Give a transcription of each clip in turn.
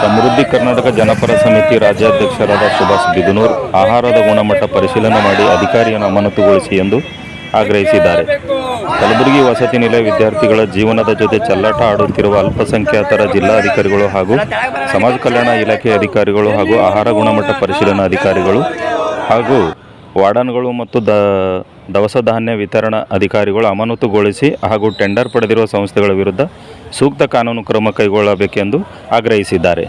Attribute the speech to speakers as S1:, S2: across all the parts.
S1: ಸಮೃದ್ಧಿ ಕರ್ನಾಟಕ ಜನಪರ ಸಮಿತಿ ರಾಜ್ಯಾಧ್ಯಕ್ಷರಾದ ಸುಭಾಷ್ ಬಿದನೂರ್ ಆಹಾರದ ಗುಣಮಟ್ಟ ಪರಿಶೀಲನೆ ಮಾಡಿ ಅಧಿಕಾರಿಯನ್ನು ಅಮಾನತುಗೊಳಿಸಿ ಎಂದು ಆಗ್ರಹಿಸಿದ್ದಾರೆ. ಕಲಬುರಗಿ ವಸತಿ ನಿಲಯ ವಿದ್ಯಾರ್ಥಿಗಳ ಜೀವನದ ಜೊತೆ ಚೆಲ್ಲಾಟ ಆಡುತ್ತಿರುವ ಅಲ್ಪಸಂಖ್ಯಾತರ ಜಿಲ್ಲಾಧಿಕಾರಿಗಳು ಹಾಗೂ ಸಮಾಜ ಕಲ್ಯಾಣ ಇಲಾಖೆ ಅಧಿಕಾರಿಗಳು ಹಾಗೂ ಆಹಾರ ಗುಣಮಟ್ಟ ಪರಿಶೀಲನಾ ಅಧಿಕಾರಿಗಳು ಹಾಗೂ ವಾರ್ಡನ್ಗಳು ಮತ್ತು ದವಸ ಧಾನ್ಯ ವಿತರಣಾ ಅಧಿಕಾರಿಗಳು ಅಮಾನತುಗೊಳಿಸಿ ಹಾಗೂ ಟೆಂಡರ್ ಪಡೆದಿರುವ ಸಂಸ್ಥೆಗಳ ವಿರುದ್ಧ ಸೂಕ್ತ ಕಾನೂನು ಕ್ರಮ ಕೈಗೊಳ್ಳಬೇಕೆಂದು ಆಗ್ರಹಿಸಿದ್ದಾರೆ.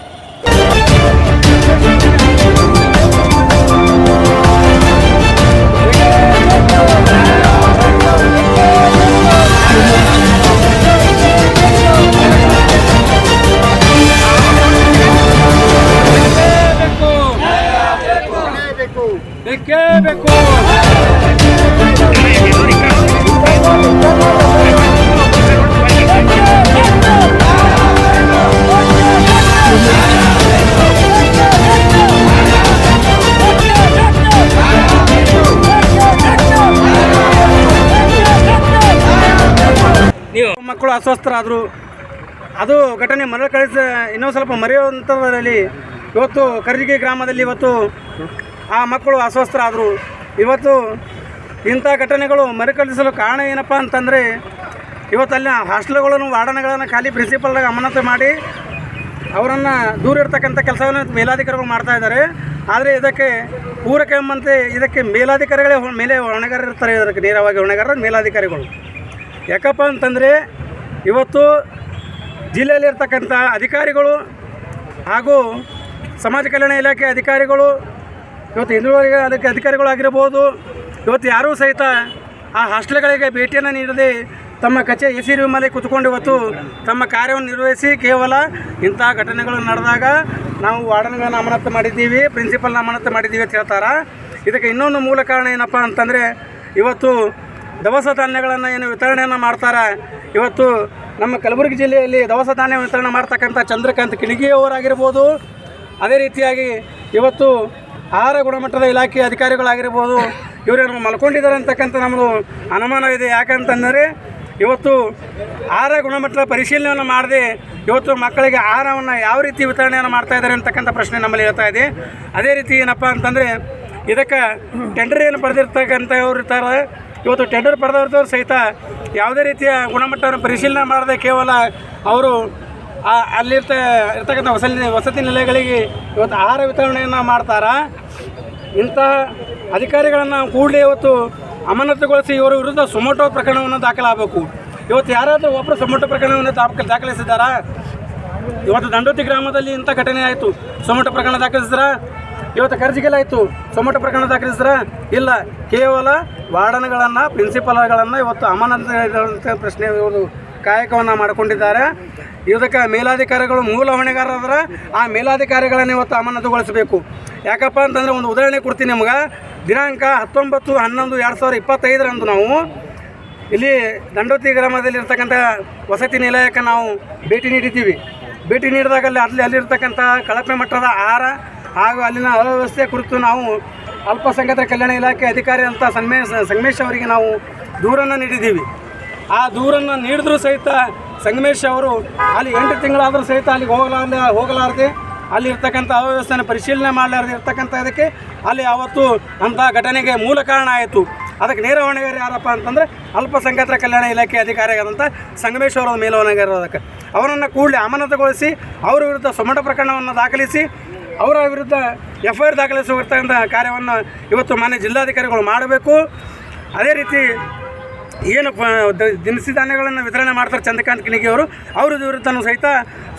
S2: ಮಕ್ಕಳು ಅಸ್ವಸ್ಥರಾದರು. ಅದು ಘಟನೆ ಮರುಕಳಿಸ ಇನ್ನೊಂದು ಸ್ವಲ್ಪ ಮರೆಯುವಂಥದ್ರಲ್ಲಿ ಇವತ್ತು ಕರ್ಜಿಗಿ ಗ್ರಾಮದಲ್ಲಿ ಇವತ್ತು ಆ ಮಕ್ಕಳು ಅಸ್ವಸ್ಥರಾದರು. ಇವತ್ತು ಇಂಥ ಘಟನೆಗಳು ಮರುಕಳಿಸಲು ಕಾರಣ ಏನಪ್ಪ ಅಂತಂದರೆ ಇವತ್ತು ಅಲ್ಲಿ ಹಾಸ್ಟೆಲ್ಗಳನ್ನು ವಾರ್ಡನ್ಗಳನ್ನು ಖಾಲಿ ಪ್ರಿನ್ಸಿಪಲ್ದಾಗ ಅಮಾನತು ಮಾಡಿ ಅವರನ್ನು ದೂರ ಇಡ್ತಕ್ಕಂಥ ಕೆಲಸವನ್ನು ಮೇಲಾಧಿಕಾರಿಗಳು ಮಾಡ್ತಾ ಇದ್ದಾರೆ. ಆದರೆ ಇದಕ್ಕೆ ಪೂರಕ ಎಂಬಂತೆ ಇದಕ್ಕೆ ಮೇಲಾಧಿಕಾರಿಗಳೇ ಮೇಲೆ ಹೊಣೆಗಾರ ಇರ್ತಾರೆ. ಇದಕ್ಕೆ ನೇರವಾಗಿ ಹೊಣೆಗಾರರು ಮೇಲಾಧಿಕಾರಿಗಳು. ಯಾಕಪ್ಪ ಅಂತಂದರೆ ಇವತ್ತು ಜಿಲ್ಲೆಯಲ್ಲಿರ್ತಕ್ಕಂಥ ಅಧಿಕಾರಿಗಳು ಹಾಗೂ ಸಮಾಜ ಕಲ್ಯಾಣ ಇಲಾಖೆ ಅಧಿಕಾರಿಗಳು ಇವತ್ತು ಹಿಂದುಳಿದ ಅದಕ್ಕೆ ಅಧಿಕಾರಿಗಳಾಗಿರ್ಬೋದು, ಇವತ್ತು ಯಾರೂ ಸಹಿತ ಆ ಹಾಸ್ಟೆಲ್ಗಳಿಗೆ ಭೇಟಿಯನ್ನು ನೀಡದೆ ತಮ್ಮ ಕಚೇರಿ AC ರೂಮಲ್ಲಿ ಕೂತ್ಕೊಂಡು ಇವತ್ತು ತಮ್ಮ ಕಾರ್ಯವನ್ನು ನಿರ್ವಹಿಸಿ ಕೇವಲ ಇಂಥ ಘಟನೆಗಳು ನಡೆದಾಗ ನಾವು ವಾರ್ಡನ್ಗಳನ್ನು ಅಮಾನತು ಮಾಡಿದ್ದೀವಿ, ಪ್ರಿನ್ಸಿಪಲ್ನ ಅಮಾನತು ಮಾಡಿದ್ದೀವಿ ಅಂತ ಹೇಳ್ತಾರೆ. ಇದಕ್ಕೆ ಇನ್ನೊಂದು ಮೂಲ ಕಾರಣ ಏನಪ್ಪ ಅಂತಂದರೆ ಇವತ್ತು ದವಸ ಧಾನ್ಯಗಳನ್ನು ಏನು ವಿತರಣೆಯನ್ನು ಮಾಡ್ತಾರೆ. ಇವತ್ತು ನಮ್ಮ ಕಲಬುರಗಿ ಜಿಲ್ಲೆಯಲ್ಲಿ ದವಸ ಧಾನ್ಯ ವಿತರಣೆ ಮಾಡ್ತಕ್ಕಂಥ ಚಂದ್ರಕಾಂತ್ ಕಿಣಿಗಿಯವರಾಗಿರ್ಬೋದು, ಅದೇ ರೀತಿಯಾಗಿ ಇವತ್ತು ಆಹಾರ ಗುಣಮಟ್ಟದ ಇಲಾಖೆ ಅಧಿಕಾರಿಗಳಾಗಿರ್ಬೋದು, ಇವರೇನು ಮಲ್ಕೊಂಡಿದ್ದಾರೆ ಅಂತಕ್ಕಂಥ ನಮ್ಮದು ಅನುಮಾನ ಇದೆ. ಯಾಕಂತಂದರೆ ಇವತ್ತು ಆಹಾರ ಗುಣಮಟ್ಟದ ಪರಿಶೀಲನೆಯನ್ನು ಮಾಡದೆ ಇವತ್ತು ಮಕ್ಕಳಿಗೆ ಆಹಾರವನ್ನು ಯಾವ ರೀತಿ ವಿತರಣೆಯನ್ನು ಮಾಡ್ತಾಯಿದ್ದಾರೆ ಅಂತಕ್ಕಂಥ ಪ್ರಶ್ನೆ ನಮ್ಮಲ್ಲಿ ಹೇಳ್ತಾ ಇದೆ. ಅದೇ ರೀತಿ ಏನಪ್ಪ ಅಂತಂದರೆ ಇದಕ್ಕೆ ಟೆಂಡರ್ ಏನು ಪಡೆದಿರ್ತಕ್ಕಂಥವ್ರು ಇರ್ತಾರೆ. ಇವತ್ತು ಟೆಂಡರ್ ಪಡೆದವ್ರದವ್ರು ಸಹಿತ ಯಾವುದೇ ರೀತಿಯ ಗುಣಮಟ್ಟವನ್ನು ಪರಿಶೀಲನೆ ಮಾಡದೆ ಕೇವಲ ಅವರು ಇರ್ತಕ್ಕಂಥ ವಸತಿ ನಿಲಯಗಳಿಗೆ ಇವತ್ತು ಆಹಾರ ವಿತರಣೆಯನ್ನು ಮಾಡ್ತಾರೆ. ಇಂತಹ ಅಧಿಕಾರಿಗಳನ್ನು ಕೂಡಲೇ ಇವತ್ತು ಅಮಾನತುಗೊಳಿಸಿ ಇವರ ವಿರುದ್ಧ ಸುಮೋಟೋ ಪ್ರಕರಣವನ್ನು ದಾಖಲಾಗಬೇಕು. ಇವತ್ತು ಯಾರಾದರೂ ಒಬ್ಬರು ಸುಮೋಟೋ ಪ್ರಕರಣವನ್ನು ದಾಖಲಿಸಿದ್ದಾರಾ? ಇವತ್ತು ದಂಡೋತಿ ಗ್ರಾಮದಲ್ಲಿ ಇಂಥ ಘಟನೆ ಆಯಿತು, ಸುಮೋಟೋ ಪ್ರಕರಣ ದಾಖಲಿಸಿದ್ರಾ? ಇವತ್ತು ಕರ್ಜಿಗೆಲ್ಲಾಯಿತು, ಸುಮೋಟೋ ಪ್ರಕರಣ ದಾಖಲಿಸಿದ್ರಾ? ಇಲ್ಲ. ಕೇವಲ ವಾರ್ಡನ್ಗಳನ್ನು ಪ್ರಿನ್ಸಿಪಲ್ಗಳನ್ನು ಇವತ್ತು ಅಮಾನತು ಪ್ರಶ್ನೆ ಇವರು ಕಾಯಕವನ್ನು ಮಾಡಿಕೊಂಡಿದ್ದಾರೆ. ಇದಕ್ಕೆ ಮೇಲಾಧಿಕಾರಿಗಳು ಮೂಲ ಹೊಣೆಗಾರರಾದ್ರೆ ಆ ಮೇಲಾಧಿಕಾರಿಗಳನ್ನು ಇವತ್ತು ಅಮಾನತುಗೊಳಿಸಬೇಕು. ಯಾಕಪ್ಪ ಅಂತಂದರೆ ಒಂದು ಉದಾಹರಣೆ ಕೊಡ್ತೀನಿ ನಿಮ್ಗೆ. ದಿನಾಂಕ 19/11/2025 ನಾವು ಇಲ್ಲಿ ದಂಡೋತಿ ಗ್ರಾಮದಲ್ಲಿರ್ತಕ್ಕಂಥ ವಸತಿ ನಿಲಯಕ್ಕೆ ನಾವು ಭೇಟಿ ನೀಡಿದ್ದೀವಿ. ಭೇಟಿ ನೀಡಿದಾಗ ಅಲ್ಲಿರ್ತಕ್ಕಂಥ ಕಳಪೆ ಮಟ್ಟದ ಆಹಾರ ಹಾಗೂ ಅಲ್ಲಿನ ಅವ್ಯವಸ್ಥೆ ಕುರಿತು ನಾವು ಅಲ್ಪಸಂಖ್ಯಾತರ ಕಲ್ಯಾಣ ಇಲಾಖೆ ಅಧಿಕಾರಿ ಅಂತ ಸಂಗಮೇಶ್ ಅವರಿಗೆ ನಾವು ದೂರನ್ನು ನೀಡಿದ್ದೀವಿ. ಆ ದೂರನ್ನು ನೀಡಿದ್ರೂ ಸಹಿತ ಸಂಗಮೇಶ್ ಅವರು ಅಲ್ಲಿ 8 ತಿಂಗಳಾದರೂ ಸಹಿತ ಅಲ್ಲಿಗೆ ಹೋಗಲಾರದೆ ಅಲ್ಲಿರ್ತಕ್ಕಂಥ ಅವ್ಯವಸ್ಥೆಯನ್ನು ಪರಿಶೀಲನೆ ಮಾಡಲಾರದೆ ಇರ್ತಕ್ಕಂಥ ಇದಕ್ಕೆ ಅಲ್ಲಿ ಅವತ್ತು ಅಂಥ ಘಟನೆಗೆ ಮೂಲ ಕಾರಣ ಆಯಿತು. ಅದಕ್ಕೆ ನೇರ ಹೊಣೆಗಾರ ಯಾರಪ್ಪ ಅಂತಂದರೆ ಅಲ್ಪಸಂಖ್ಯಾತರ ಕಲ್ಯಾಣ ಇಲಾಖೆ ಅಧಿಕಾರಿಯಾದಂಥ ಸಂಗಮೇಶ್ ಅವರ ಮೇಲೆ ಹೊಣೆಗಾರ. ಅದಕ್ಕೆ ಅವರನ್ನು ಕೂಡಲೇ ಅಮಾನತುಗೊಳಿಸಿ ಅವರ ವಿರುದ್ಧ ಸುಮೋಟೋ ಪ್ರಕರಣವನ್ನು ದಾಖಲಿಸಿ ಅವರ ವಿರುದ್ಧ FIR ದಾಖಲಿಸುವಂಥ ಕಾರ್ಯವನ್ನು ಇವತ್ತು ಮಾನ್ಯ ಜಿಲ್ಲಾಧಿಕಾರಿಗಳು ಮಾಡಬೇಕು. ಅದೇ ರೀತಿ ಏನು ದಿನಸಿ ಧಾನ್ಯಗಳನ್ನು ವಿತರಣೆ ಮಾಡ್ತಾರೆ ಚಂದ್ರಕಾಂತ್ ಕಿಣಿಗಿಯವರು, ಅವ್ರ ವಿರುದ್ಧನೂ ಸಹಿತ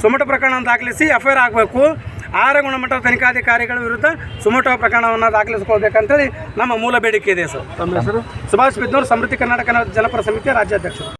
S2: ಸುಮೋಟೋ ಪ್ರಕರಣವನ್ನು ದಾಖಲಿಸಿ FIR ಆಗಬೇಕು. ಆಹಾರ ಗುಣಮಟ್ಟದ ತನಿಖಾಧಿಕಾರಿಗಳ ವಿರುದ್ಧ ಸುಮೋಟೋ ಪ್ರಕರಣವನ್ನು ದಾಖಲಿಸ್ಕೊಳ್ಬೇಕಂತೇಳಿ ನಮ್ಮ ಮೂಲ ಬೇಡಿಕೆ ಇದೆ ಸರ್. ತಮ್ಮ ಹೆಸರು? ಸುಭಾಷ್ ಬಿದನೂರ್, ಸಮೃದ್ಧಿ ಕರ್ನಾಟಕ ಜನಪರ ಸಮಿತಿಯ ರಾಜ್ಯಾಧ್ಯಕ್ಷರು.